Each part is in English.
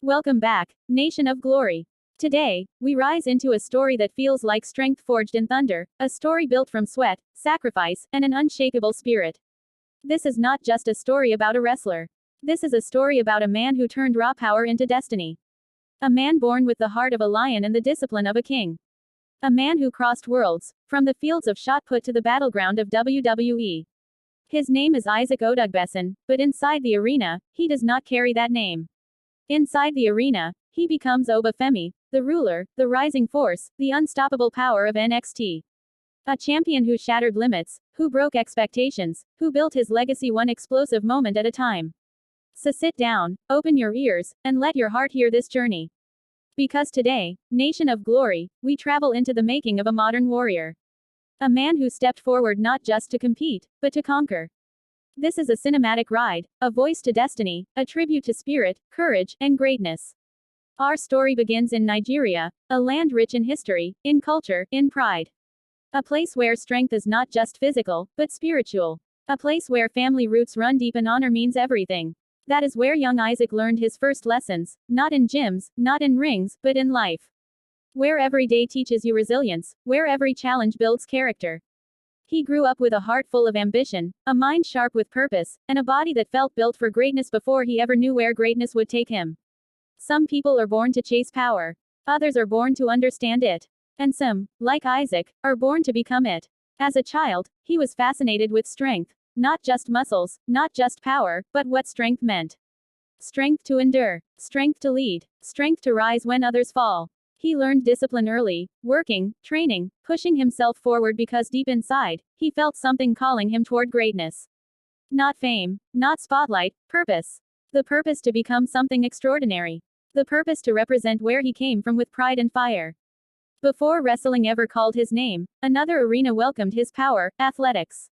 Welcome back, Nation of Glory. Today, we rise into a story that feels like strength forged in thunder, a story built from sweat, sacrifice, and an unshakable spirit. This is not just a story about a wrestler. This is a story about a man who turned raw power into destiny. A man born with the heart of a lion and the discipline of a king. A man who crossed worlds, from the fields of shot put to the battleground of WWE. His name is Isaac Odugbesan, but inside the arena, he does not carry that name. Inside the arena, he becomes Oba Femi, the ruler, the rising force, the unstoppable power of NXT. A champion who shattered limits, who broke expectations, who built his legacy one explosive moment at a time. So sit down, open your ears, and let your heart hear this journey. Because today, Nation of Glory, we travel into the making of a modern warrior. A man who stepped forward not just to compete, but to conquer. This is a cinematic ride, a voice to destiny, a tribute to spirit, courage, and greatness. Our story begins in Nigeria, a land rich in history, in culture, in pride. A place where strength is not just physical, but spiritual. A place where family roots run deep and honor means everything. That is where young Isaac learned his first lessons, not in gyms, not in rings, but in life. Where every day teaches you resilience, where every challenge builds character. He grew up with a heart full of ambition, a mind sharp with purpose, and a body that felt built for greatness before he ever knew where greatness would take him. Some people are born to chase power. Others are born to understand it. And some, like Isaac, are born to become it. As a child, he was fascinated with strength. Not just muscles, not just power, but what strength meant. Strength to endure. Strength to lead. Strength to rise when others fall. He learned discipline early, working, training, pushing himself forward because deep inside, he felt something calling him toward greatness. Not fame, not spotlight, purpose. The purpose to become something extraordinary. The purpose to represent where he came from with pride and fire. Before wrestling ever called his name, another arena welcomed his power, athletics.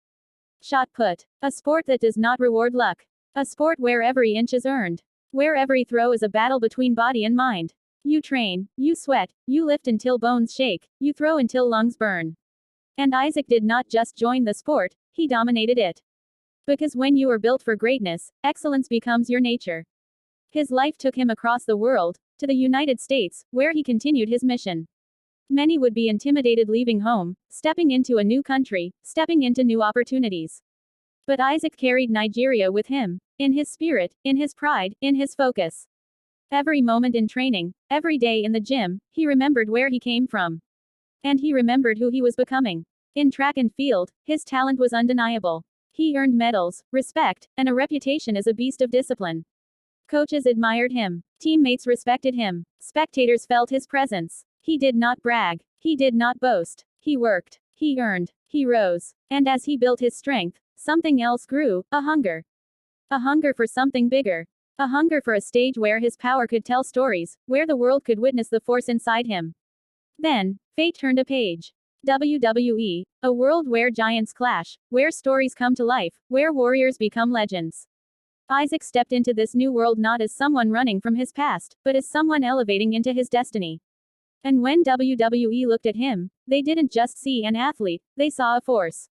Shot put. A sport that does not reward luck. A sport where every inch is earned. Where every throw is a battle between body and mind. You train, you sweat, you lift until bones shake, you throw until lungs burn. And Isaac did not just join the sport, he dominated it. Because when you are built for greatness, excellence becomes your nature. His life took him across the world, to the United States, where he continued his mission. Many would be intimidated leaving home, stepping into a new country, stepping into new opportunities. But Isaac carried Nigeria with him, in his spirit, in his pride, in his focus. Every moment in training, every day in the gym, he remembered where he came from. And he remembered who he was becoming. In track and field, his talent was undeniable. He earned medals, respect, and a reputation as a beast of discipline. Coaches admired him. Teammates respected him. Spectators felt his presence. He did not brag. He did not boast. He worked. He earned. He rose. And as he built his strength, something else grew, a hunger. A hunger for something bigger. A hunger for a stage where his power could tell stories, where the world could witness the force inside him. Then, fate turned a page. WWE, a world where giants clash, where stories come to life, where warriors become legends. Isaac stepped into this new world not as someone running from his past, but as someone elevating into his destiny. And when WWE looked at him, they didn't just see an athlete, they saw a force.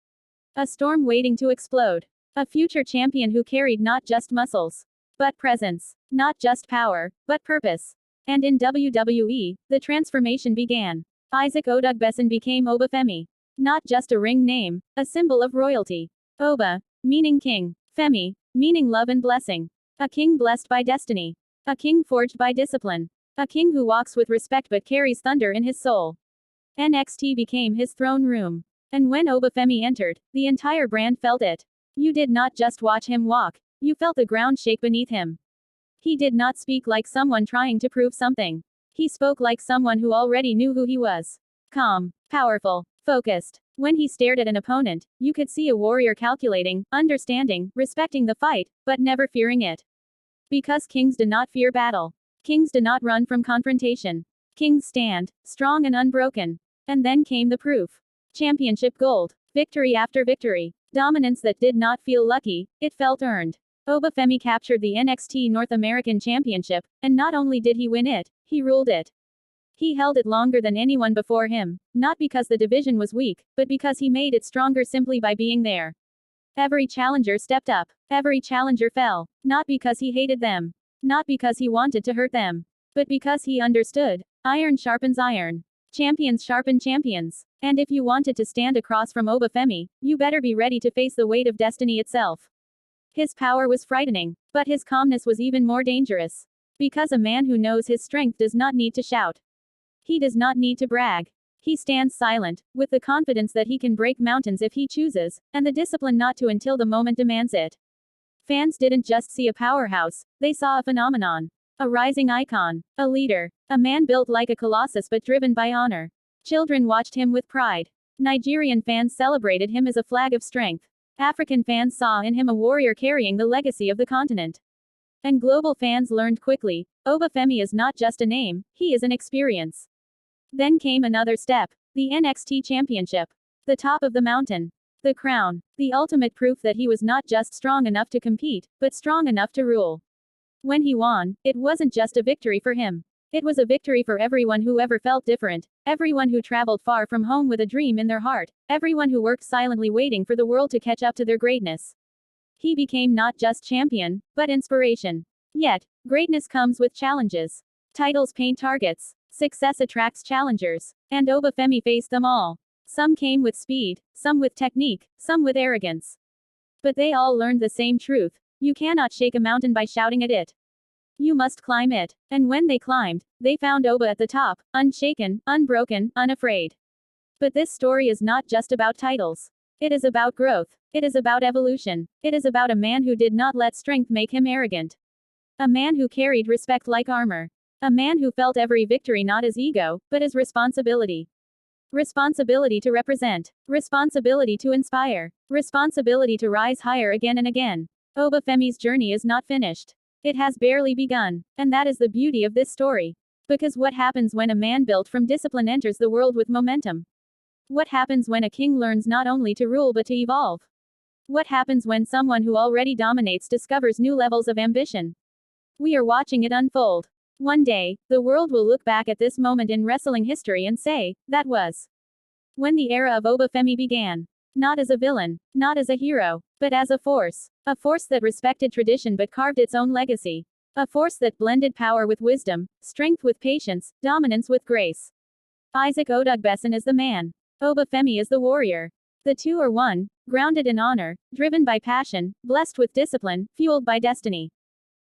A storm waiting to explode. A future champion who carried not just muscles, but presence. Not just power, but purpose. And in WWE, the transformation began. Isaac Odugbesan became Oba Femi. Not just a ring name, a symbol of royalty. Oba, meaning king. Femi, meaning love and blessing. A king blessed by destiny. A king forged by discipline. A king who walks with respect but carries thunder in his soul. NXT became his throne room. And when Oba Femi entered, the entire brand felt it. You did not just watch him walk. You felt the ground shake beneath him. He did not speak like someone trying to prove something. He spoke like someone who already knew who he was. Calm, powerful, focused. When he stared at an opponent, you could see a warrior calculating, understanding, respecting the fight, but never fearing it. Because kings do not fear battle. Kings do not run from confrontation. Kings stand, strong and unbroken. And then came the proof. Championship gold. Victory after victory. Dominance that did not feel lucky, it felt earned. Oba Femi captured the NXT North American Championship, and not only did he win it, he ruled it. He held it longer than anyone before him, not because the division was weak, but because he made it stronger simply by being there. Every challenger stepped up. Every challenger fell. Not because he hated them. Not because he wanted to hurt them, but because he understood. Iron sharpens iron. Champions sharpen champions. And if you wanted to stand across from Oba Femi, you better be ready to face the weight of destiny itself. His power was frightening, but his calmness was even more dangerous. Because a man who knows his strength does not need to shout. He does not need to brag. He stands silent, with the confidence that he can break mountains if he chooses, and the discipline not to until the moment demands it. Fans didn't just see a powerhouse, they saw a phenomenon. A rising icon. A leader. A man built like a colossus but driven by honor. Children watched him with pride. Nigerian fans celebrated him as a flag of strength. African fans saw in him a warrior carrying the legacy of the continent. And global fans learned quickly, Oba Femi is not just a name, he is an experience. Then came another step. The NXT championship. The top of the mountain. The crown. The ultimate proof that he was not just strong enough to compete, but strong enough to rule. When he won, it wasn't just a victory for him. It was a victory for everyone who ever felt different, everyone who traveled far from home with a dream in their heart, everyone who worked silently waiting for the world to catch up to their greatness. He became not just champion, but inspiration. Yet, greatness comes with challenges. Titles paint targets. Success attracts challengers. And Oba Femi faced them all. Some came with speed, some with technique, some with arrogance. But they all learned the same truth. You cannot shake a mountain by shouting at it. You must climb it. And when they climbed, they found Oba at the top, unshaken, unbroken, unafraid. But this story is not just about titles. It is about growth. It is about evolution. It is about a man who did not let strength make him arrogant. A man who carried respect like armor. A man who felt every victory not as ego, but as responsibility. Responsibility to represent. Responsibility to inspire. Responsibility to rise higher again and again. Oba Femi's journey is not finished. It has barely begun. And that is the beauty of this story. Because what happens when a man built from discipline enters the world with momentum? What happens when a king learns not only to rule but to evolve? What happens when someone who already dominates discovers new levels of ambition? We are watching it unfold. One day, the world will look back at this moment in wrestling history and say, that was when the era of Oba Femi began. Not as a villain, not as a hero, but as a force. A force that respected tradition but carved its own legacy. A force that blended power with wisdom, strength with patience, dominance with grace. Isaac Odugbesan is the man. Oba Femi is the warrior. The two are one, grounded in honor, driven by passion, blessed with discipline, fueled by destiny.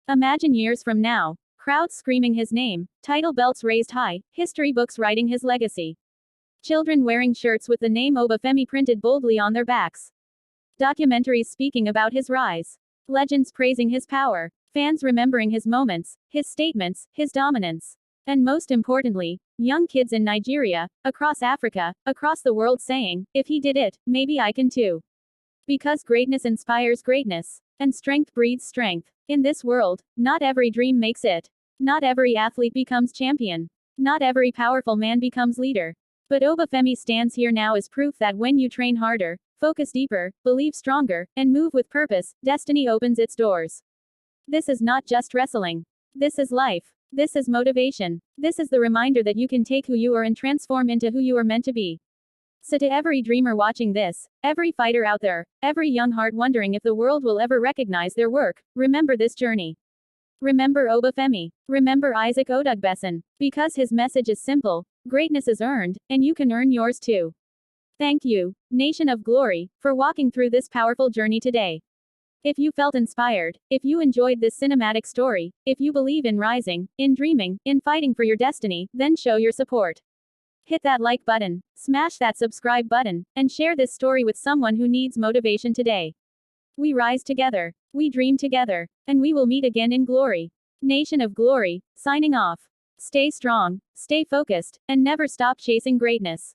Imagine years from now, crowds screaming his name, title belts raised high, history books writing his legacy. Children wearing shirts with the name Oba Femi printed boldly on their backs. Documentaries speaking about his rise. Legends praising his power. Fans remembering his moments, his statements, his dominance. And most importantly, young kids in Nigeria, across Africa, across the world saying, if he did it, maybe I can too. Because greatness inspires greatness. And strength breeds strength. In this world, not every dream makes it. Not every athlete becomes champion. Not every powerful man becomes leader. But Oba Femi stands here now as proof that when you train harder, focus deeper, believe stronger, and move with purpose, destiny opens its doors. This is not just wrestling. This is life. This is motivation. This is the reminder that you can take who you are and transform into who you are meant to be. So to every dreamer watching this, every fighter out there, every young heart wondering if the world will ever recognize their work, remember this journey. Remember Oba Femi. Remember Isaac Odugbesan. Because his message is simple, greatness is earned, and you can earn yours too. Thank you, Nation of Glory, for walking through this powerful journey today. If you felt inspired, if you enjoyed this cinematic story, if you believe in rising, in dreaming, in fighting for your destiny, then show your support. Hit that like button, smash that subscribe button, and share this story with someone who needs motivation today. We rise together, we dream together, and we will meet again in glory. Nation of Glory, signing off. Stay strong, stay focused, and never stop chasing greatness.